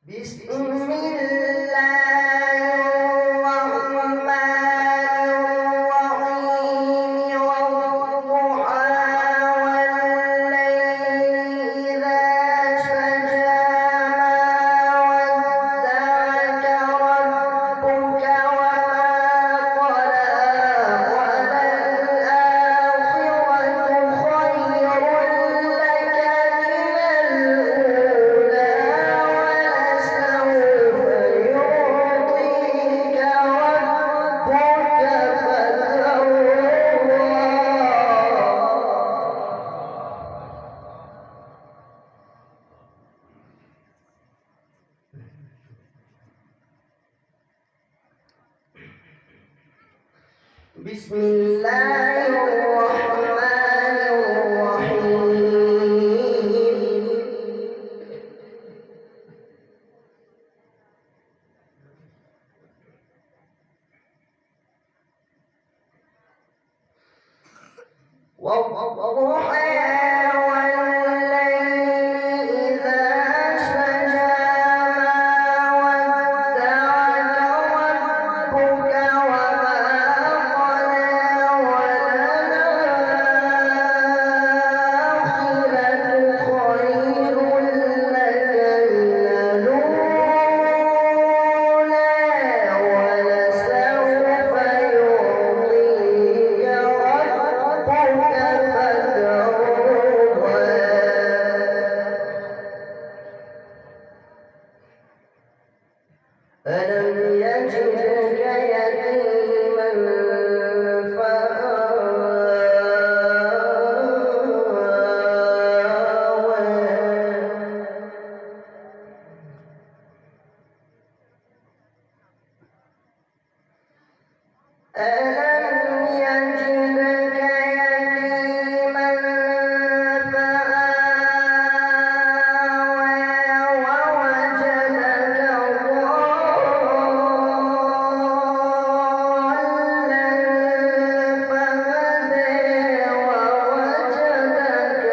بسم الله الرحمن الرحيم والضحى والليل إذا سجى ما ودعك ربك وما قلى وللآخرة خير لك من الأولى ولسوف يعطيك ربك فترضى. بسم الله الرحمن الرحيم والضحى والليل إذا سجى ما ودعك ربك وما قلى وللآخرة خير لك من الأولى ولسوف يعطيك ربك فترضى. ألم يجدك يتيما فآوى ألم يجدك يتيما فآوى ووجدك ضالا فهدى ووجدك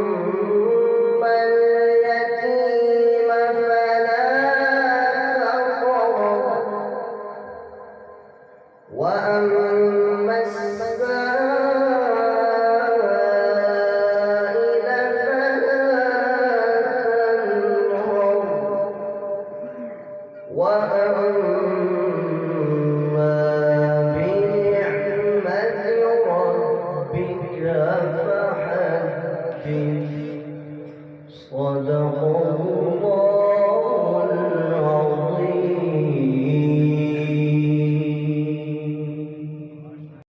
فأما اليتيم فلا تقهر وأما السائل فلا تنهر وأما بنعمة ربك فحدث.